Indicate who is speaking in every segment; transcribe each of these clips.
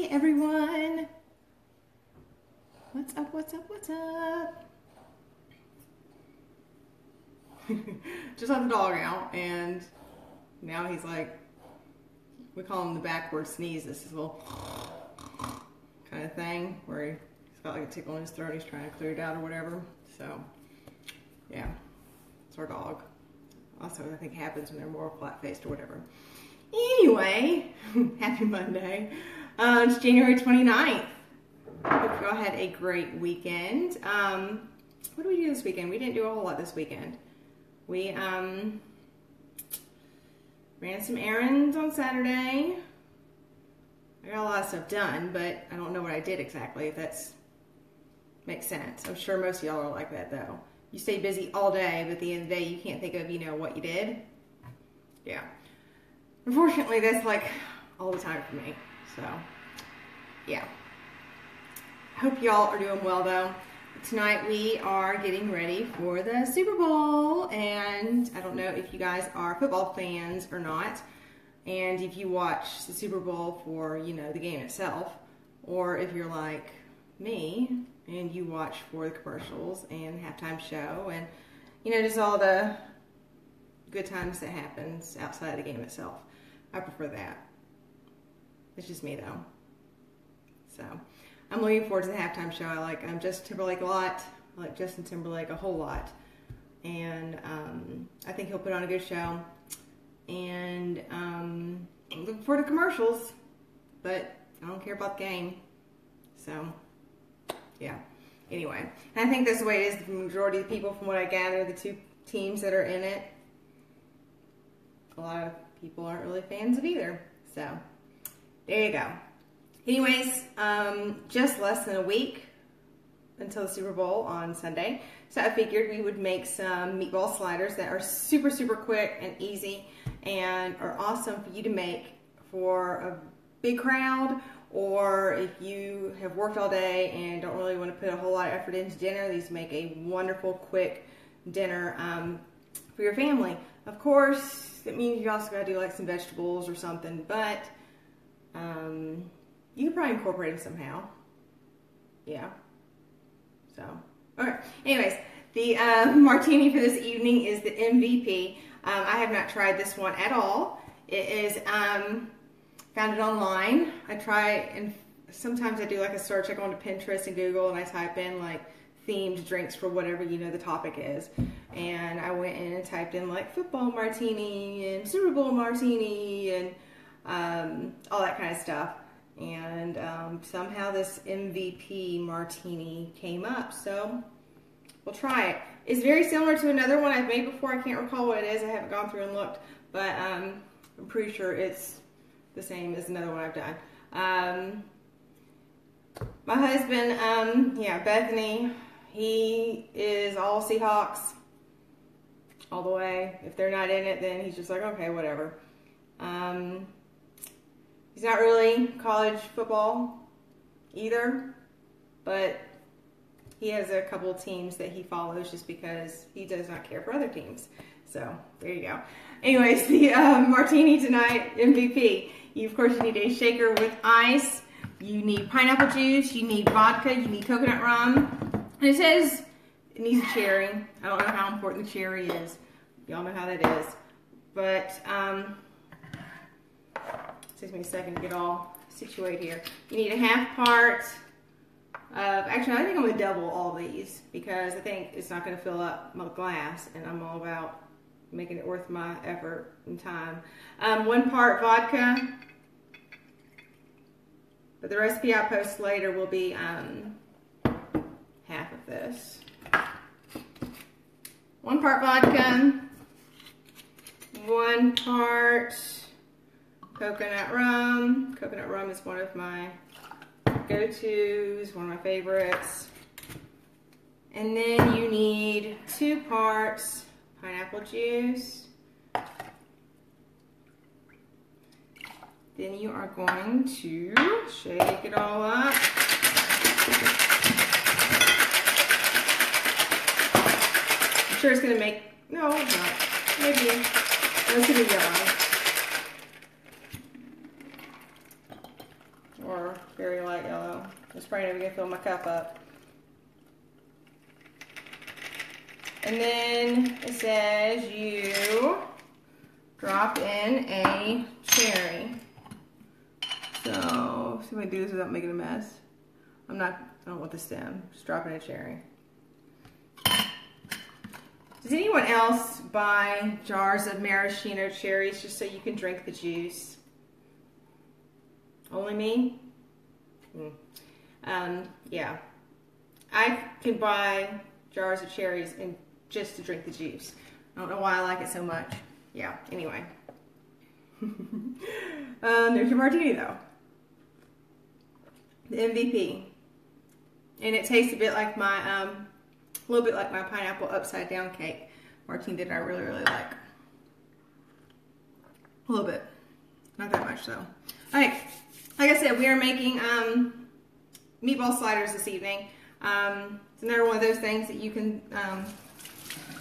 Speaker 1: Hey everyone! What's up, what's up, what's up? Just let the dog out and now he's like, we call him the backward sneeze, this little kind of thing where he's got like a tickle in his throat, he's trying to clear it out or whatever. So yeah, it's our dog. Also, I think it happens when they're more flat-faced or whatever. Anyway, happy Monday. It's January 29th. Hope you all had a great weekend. What did we do this weekend? We didn't do a whole lot this weekend. We ran some errands on Saturday. I got a lot of stuff done, but I don't know what I did exactly, if that makes sense. I'm sure most of y'all are like that, though. You stay busy all day, but at the end of the day, you can't think of, what you did. Yeah. Unfortunately, that's like all the time for me. So, yeah. Hope y'all are doing well, though. Tonight, we are getting ready for the Super Bowl. And I don't know if you guys are football fans or not. And if you watch the Super Bowl for, the game itself. Or if you're like me and you watch for the commercials and halftime show and, just all the good times that happens outside of the game itself. I prefer that. It's just me, though. So, I'm looking forward to the halftime show. I like Justin Timberlake a lot. I like Justin Timberlake a whole lot. And I think he'll put on a good show. And I'm looking forward to commercials. But I don't care about the game. So, yeah. Anyway, and I think that's the way it is. The majority of the people, from what I gather, the two teams that are in it, a lot of people aren't really fans of either. So, there you go. Anyways, just less than a week until the Super Bowl on Sunday. So I figured we would make some meatball sliders that are super, super quick and easy and are awesome for you to make for a big crowd, or if you have worked all day and don't really want to put a whole lot of effort into dinner. These make a wonderful, quick dinner for your family. Of course, it means you also got to do like some vegetables or something, but you can probably incorporate them somehow. Yeah. So, alright. Anyways, the martini for this evening is the MVP. I have not tried this one at all. It is found it online. I try, and sometimes I do like a search. I go into Pinterest and Google and I type in like themed drinks for whatever the topic is. And I went in and typed in like football martini and Super Bowl martini and all that kind of stuff. And somehow this MVP Martini came up, so we'll try it. It's very similar to another one I've made before. I can't recall what it is. I haven't gone through and looked, but I'm pretty sure it's the same as another one I've done. My husband, Bethany, he is all Seahawks all the way. If they're not in it, then he's just like, okay, whatever. He's not really college football either, but he has a couple of teams that he follows just because he does not care for other teams. So, there you go. Anyways, the martini tonight, MVP. Of course, you need a shaker with ice. You need pineapple juice. You need vodka. You need coconut rum. And it says it needs a cherry. I don't know how important the cherry is. Y'all know how that is. But, takes me a second to get all situated here. You need a half part of, actually I think I'm going to double all these because I think it's not going to fill up my glass and I'm all about making it worth my effort and time. 1 part vodka, but the recipe I post later will be half of this. 1 part vodka, 1 part coconut rum. Coconut rum is one of my go-tos, one of my favorites. And then you need 2 parts pineapple juice. Then you are going to shake it all up. I'm sure it's going to make, no, it's not. Maybe. It's going to be yellow. or very light yellow. It's probably never gonna fill my cup up. And then it says you drop in a cherry. So, see if I can do this without making a mess. I don't want the stem. Just drop in a cherry. Does anyone else buy jars of maraschino cherries just so you can drink the juice? Only me? Yeah. I can buy jars of cherries and just to drink the juice. I don't know why I like it so much. Yeah, anyway. There's your martini though. The MVP. And it tastes a bit like my, a little bit like my pineapple upside down cake martini that I really, really like. A little bit. Not that much though. Alright, like I said, we are making meatball sliders this evening. It's another one of those things that you can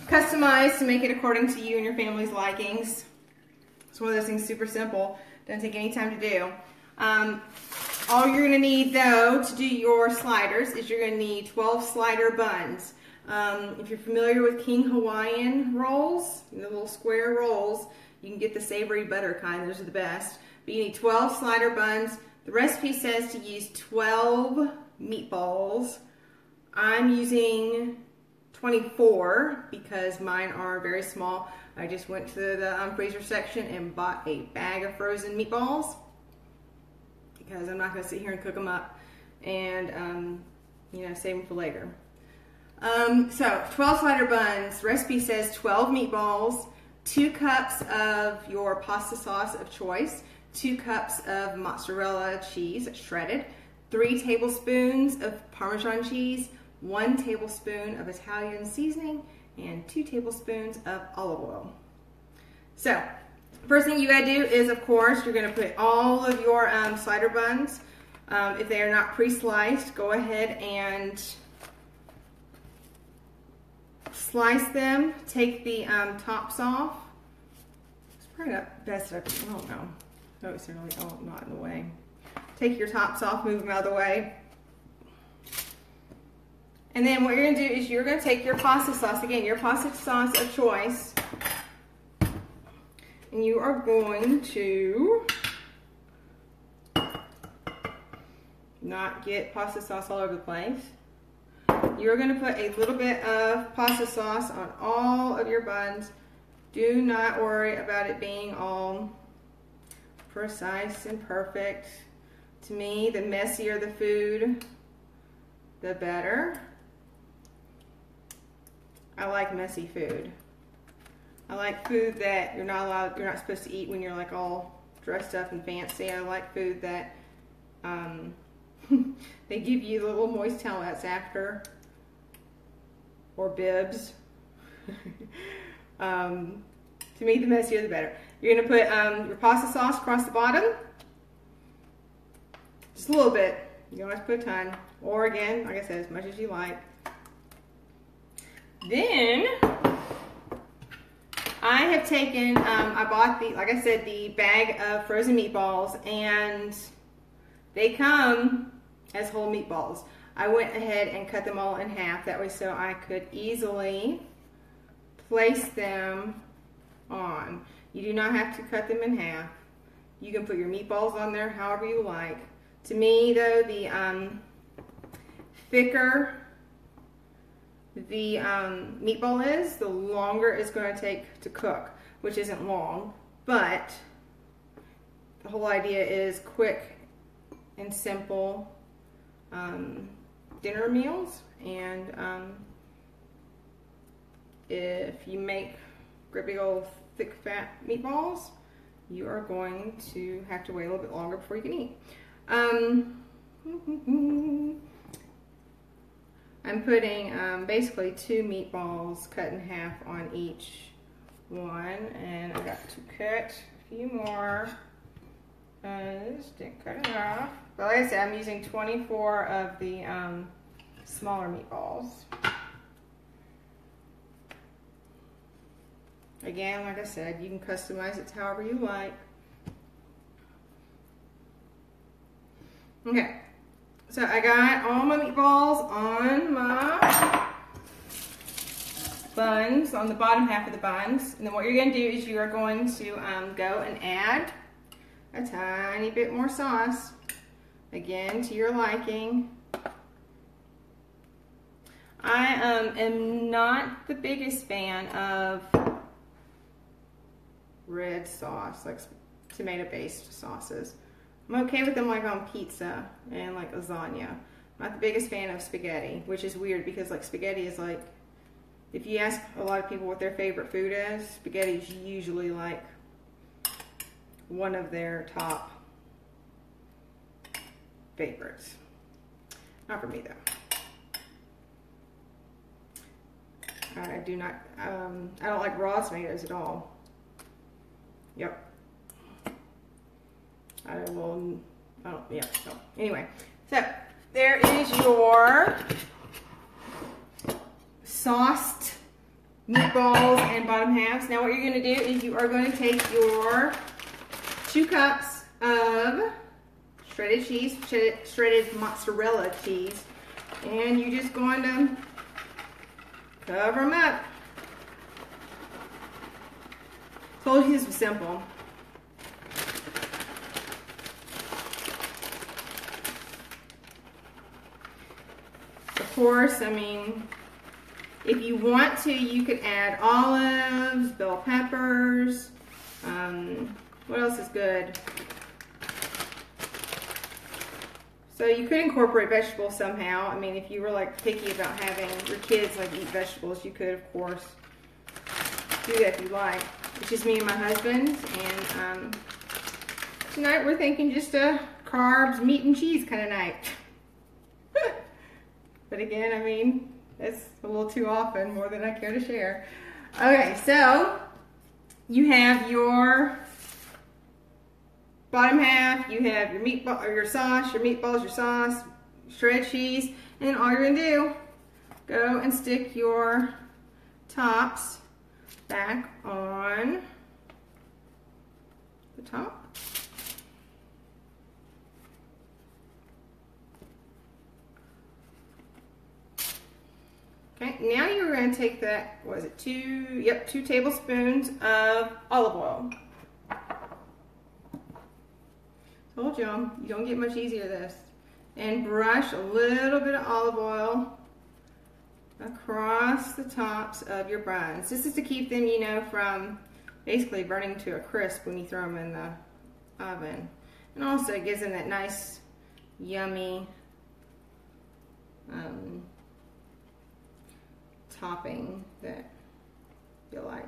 Speaker 1: customize to make it according to you and your family's likings. It's one of those things super simple. Doesn't take any time to do. All you're going to need though to do your sliders is you're going to need 12 slider buns. If you're familiar with King Hawaiian rolls, the little square rolls, you can get the savory butter kind. Those are the best. But you need 12 slider buns. The recipe says to use 12 meatballs. I'm using 24 because mine are very small. I just went to the freezer section and bought a bag of frozen meatballs because I'm not going to sit here and cook them up and you know, save them for later. So 12 slider buns. Recipe says 12 meatballs, 2 cups of your pasta sauce of choice, 2 cups of mozzarella cheese shredded, 3 tablespoons of Parmesan cheese, 1 tablespoon of Italian seasoning, and 2 tablespoons of olive oil. So, first thing you gotta do is, of course, you're gonna put all of your slider buns. If they are not pre-sliced, go ahead and slice them. Take the tops off. It's probably not best if I don't know. No, it's really not in the way. Take your tops off, move them out of the way. And then what you're going to do is you're going to take your pasta sauce, again, your pasta sauce of choice, and you are going to not get pasta sauce all over the place. You're going to put a little bit of pasta sauce on all of your buns. Do not worry about it being all precise and perfect. To me, the messier the food, the better. I like messy food. I like food that you're not supposed to eat when you're like all dressed up and fancy. I like food that they give you the little moist towelettes after, or bibs. To me, the messier the better. You're gonna put your pasta sauce across the bottom. Just a little bit. You don't have to put a ton. Or again, like I said, as much as you like. Then, I have taken, I bought like I said, the bag of frozen meatballs, and they come as whole meatballs. I went ahead and cut them all in half, that way so I could easily place them on. You do not have to cut them in half. You can put your meatballs on there however you like. To me though, the thicker the meatball is, the longer it's going to take to cook, which isn't long, but the whole idea is quick and simple dinner meals. And if you make great big old thick fat meatballs, you are going to have to wait a little bit longer before you can eat. I'm putting basically 2 meatballs cut in half on each one, and I got to cut a few more. Just didn't cut enough. But like I said, I'm using 24 of the smaller meatballs. Again, like I said, you can customize it however you like. Okay, so I got all my meatballs on my buns, on the bottom half of the buns. And then what you're going to do is you are going to go and add a tiny bit more sauce, again to your liking. I am not the biggest fan of red sauce, like tomato-based sauces. I'm okay with them like on pizza and like lasagna. I'm not the biggest fan of spaghetti, which is weird because like spaghetti is like, if you ask a lot of people what their favorite food is, spaghetti is usually like one of their top favorites. Not for me though. I do not, I don't like raw tomatoes at all. Yep. So anyway, so there is your sauced meatballs and bottom halves. Now what you're going to do is you are going to take your 2 cups of shredded cheese, shredded mozzarella cheese, and you're just going to cover them up. Told you this was simple. Of course, I mean, if you want to, you could add olives, bell peppers. What else is good? So you could incorporate vegetables somehow. I mean, if you were like picky about having your kids like eat vegetables, you could, of course, do that if you like. It's just me and my husband, and tonight we're thinking just a carbs, meat, and cheese kind of night. But again, I mean, that's a little too often, more than I care to share. Okay, so you have your bottom half, you have your meatball, or your sauce, your meatballs, your sauce, shredded cheese, and then all you're gonna do, go and stick your tops back on the top. Okay, now you're going to take that, what is it, 2 tablespoons of olive oil. Told you, you don't get much easier this. And brush a little bit of olive oil across the tops of your buns. This is to keep them, you know, from basically burning to a crisp when you throw them in the oven. And also it gives them that nice, yummy topping that you like.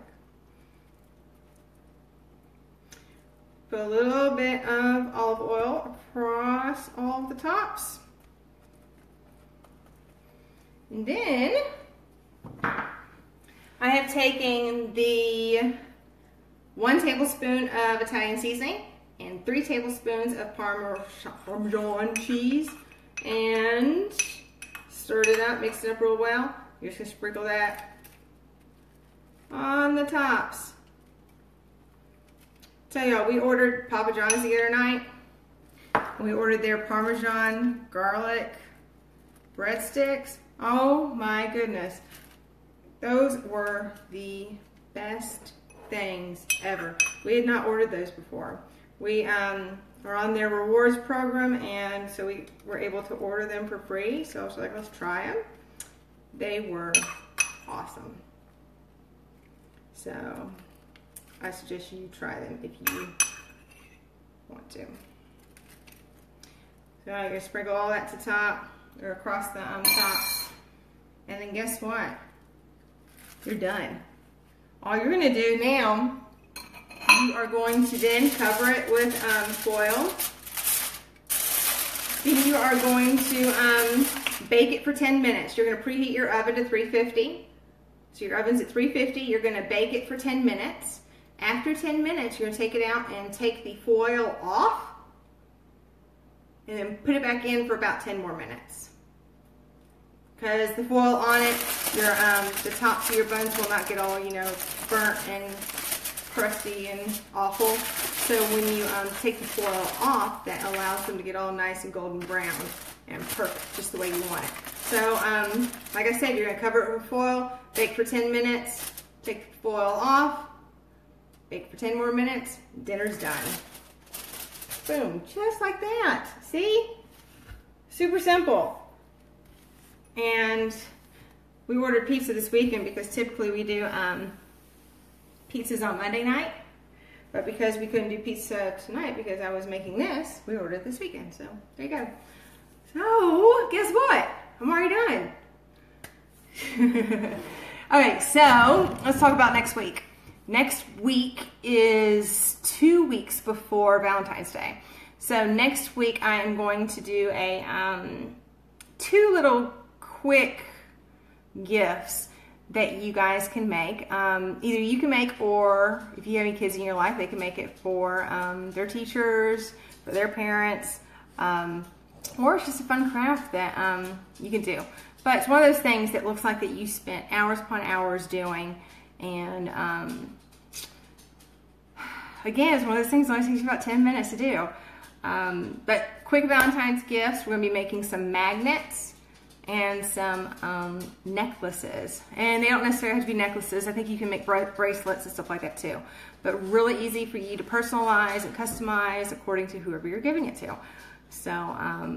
Speaker 1: Put a little bit of olive oil across all of the tops. And then I have taken the 1 tablespoon of Italian seasoning and 3 tablespoons of Parmesan cheese and stirred it up, mixed it up real well. You're just going to sprinkle that on the tops. Tell y'all, we ordered Papa John's the other night. We ordered their Parmesan garlic breadsticks. Oh my goodness. Those were the best things ever. We had not ordered those before. We are on their rewards program, and so we were able to order them for free. So I was like, let's try them. They were awesome. So I suggest you try them if you want to. So I'm going to sprinkle all that to top, or across the tops. And then guess what? You're done. All you're going to do now, you are going to then cover it with foil. Then you are going to bake it for 10 minutes. You're going to preheat your oven to 350. So your oven's at 350. You're going to bake it for 10 minutes. After 10 minutes, you're going to take it out and take the foil off. And then put it back in for about 10 more minutes. Because the foil on it, the tops of your buns will not get all, you know, burnt and crusty and awful. So when you take the foil off, that allows them to get all nice and golden brown and perfect, just the way you want it. So like I said, you're gonna cover it with foil, bake for 10 minutes, take the foil off, bake for 10 more minutes, dinner's done. Boom, just like that. See? Super simple. And we ordered pizza this weekend because typically we do pizzas on Monday night. But because we couldn't do pizza tonight because I was making this, we ordered it this weekend. So there you go. So guess what? I'm already done. Okay, so let's talk about next week. Next week is 2 weeks before Valentine's Day. So next week I am going to do a 2 little quick gifts that you guys can make. Either you can make, or if you have any kids in your life, they can make it for their teachers, for their parents, or it's just a fun craft that you can do. But it's one of those things that looks like that you spent hours upon hours doing, and again, it's one of those things that only takes you about 10 minutes to do. But quick Valentine's gifts, we're going to be making some magnets and some necklaces. And they don't necessarily have to be necklaces. I think you can make bracelets and stuff like that too. But really easy for you to personalize and customize according to whoever you're giving it to. So a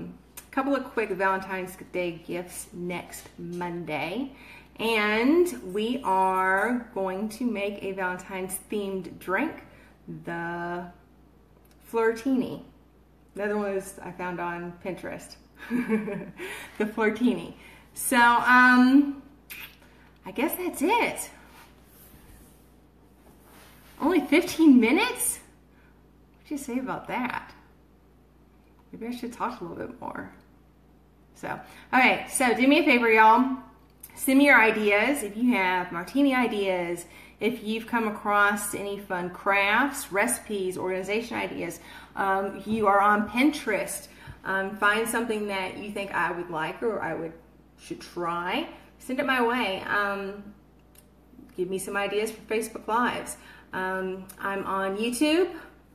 Speaker 1: couple of quick Valentine's Day gifts next Monday. And we are going to make a Valentine's themed drink, the Flirtini. The other one was I found on Pinterest. The Flirtini. So, I guess that's it. Only 15 minutes? What do you say about that? Maybe I should talk a little bit more. So, okay, so do me a favor, y'all. Send me your ideas if you have martini ideas, if you've come across any fun crafts, recipes, organization ideas. If you are on Pinterest, find something that you think I would like or should try, send it my way. Give me some ideas for Facebook Lives. I'm on YouTube,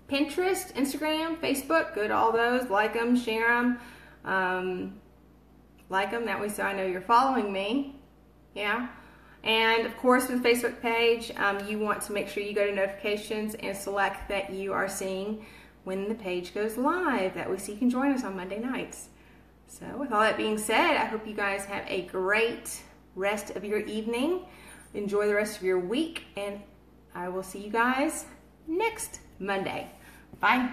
Speaker 1: Pinterest, Instagram, Facebook. Go to all those, like them, share them. Like them, that way so I know you're following me. Yeah. And of course, with the Facebook page, you want to make sure you go to notifications and select that you are seeing when the page goes live. That way so you can join us on Monday nights. So with all that being said, I hope you guys have a great rest of your evening. Enjoy the rest of your week, and I will see you guys next Monday. Bye.